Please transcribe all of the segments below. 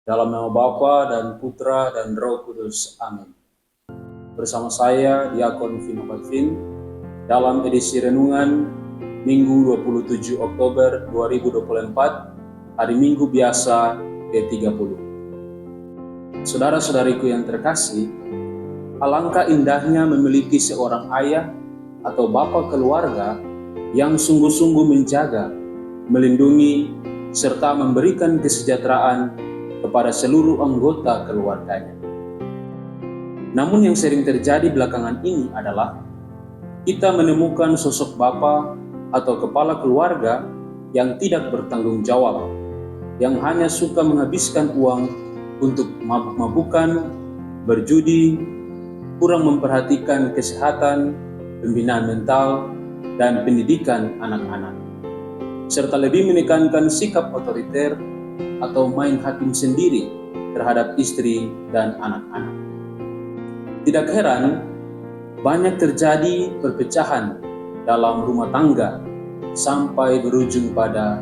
Dalam nama Bapa dan Putra dan Roh Kudus. Amin. Bersama saya, Diakon Vino Batvin, dalam edisi renungan Minggu 27 Oktober 2024, hari Minggu biasa ke-30. Saudara-saudariku yang terkasih, alangkah indahnya memiliki seorang ayah atau bapa keluarga yang sungguh-sungguh menjaga, melindungi, serta memberikan kesejahteraan kepada seluruh anggota keluarganya. Namun yang sering terjadi belakangan ini adalah kita menemukan sosok bapa atau kepala keluarga yang tidak bertanggung jawab, yang hanya suka menghabiskan uang untuk mabuk-mabukan, berjudi, kurang memperhatikan kesehatan, pembinaan mental, dan pendidikan anak-anak, serta lebih menekankan sikap otoriter atau main hakim sendiri terhadap istri dan anak-anak. Tidak heran, banyak terjadi perpecahan dalam rumah tangga sampai berujung pada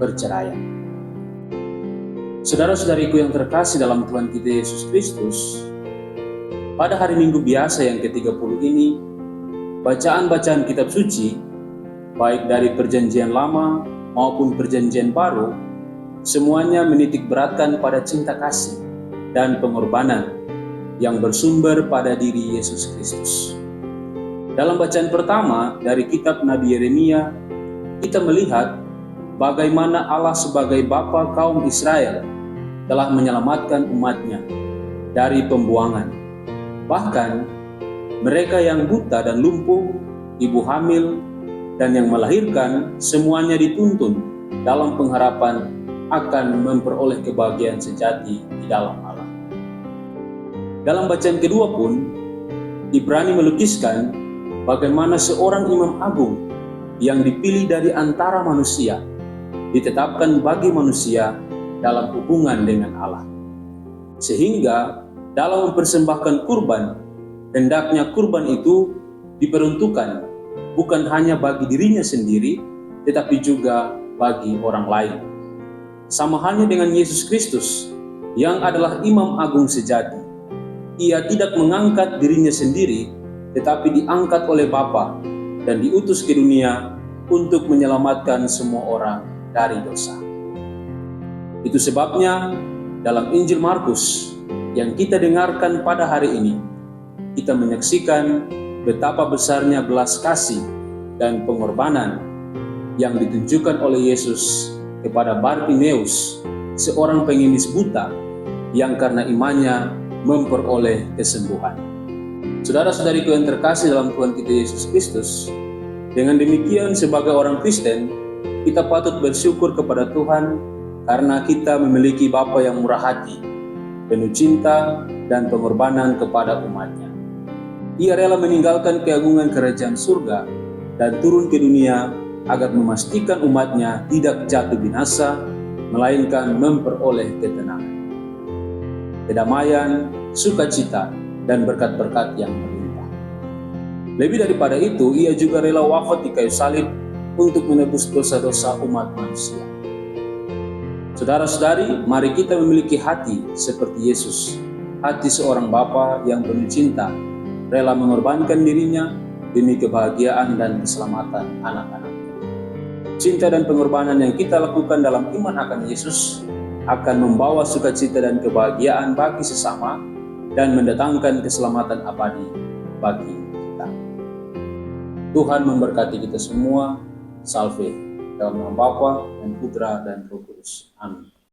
perceraian. Saudara-saudariku yang terkasih dalam Tuhan kita Yesus Kristus, pada hari Minggu biasa yang ke-30 ini, bacaan-bacaan kitab suci, baik dari perjanjian lama maupun perjanjian baru, semuanya menitik beratkan pada cinta kasih dan pengorbanan yang bersumber pada diri Yesus Kristus. Dalam bacaan pertama dari kitab Nabi Yeremia, kita melihat bagaimana Allah sebagai Bapa kaum Israel telah menyelamatkan umatnya dari pembuangan. Bahkan mereka yang buta dan lumpuh, ibu hamil, dan yang melahirkan semuanya dituntun dalam pengharapan akan memperoleh kebahagiaan sejati di dalam Allah. Dalam bacaan kedua pun, Ibrani melukiskan bagaimana seorang imam agung yang dipilih dari antara manusia ditetapkan bagi manusia dalam hubungan dengan Allah. Sehingga dalam mempersembahkan kurban, hendaknya kurban itu diperuntukkan bukan hanya bagi dirinya sendiri, tetapi juga bagi orang lain. Sama halnya dengan Yesus Kristus yang adalah imam agung sejati. Ia tidak mengangkat dirinya sendiri, tetapi diangkat oleh Bapa dan diutus ke dunia untuk menyelamatkan semua orang dari dosa. Itu sebabnya dalam Injil Markus yang kita dengarkan pada hari ini, kita menyaksikan betapa besarnya belas kasih dan pengorbanan yang ditunjukkan oleh Yesus kepada Bartimeus, seorang pengemis buta yang karena imannya memperoleh kesembuhan. Saudara-saudariku yang terkasih dalam Tuhan kita Yesus Kristus, dengan demikian sebagai orang Kristen, kita patut bersyukur kepada Tuhan karena kita memiliki Bapa yang murah hati, penuh cinta dan pengorbanan kepada umatnya. Ia rela meninggalkan keagungan kerajaan surga dan turun ke dunia agar memastikan umatnya tidak jatuh binasa, melainkan memperoleh ketenangan, kedamaian, sukacita, dan berkat-berkat yang berlimpah. Lebih daripada itu, ia juga rela wafat di kayu salib untuk menebus dosa-dosa umat manusia. Saudara-saudari, mari kita memiliki hati seperti Yesus, hati seorang bapa yang penuh cinta, rela mengorbankan dirinya demi kebahagiaan dan keselamatan anak-anak. Cinta dan pengorbanan yang kita lakukan dalam iman akan Yesus akan membawa sukacita dan kebahagiaan bagi sesama dan mendatangkan keselamatan abadi bagi kita. Tuhan memberkati kita semua. Salve. Dalam nama Bapa dan Putra dan Roh Kudus. Amin.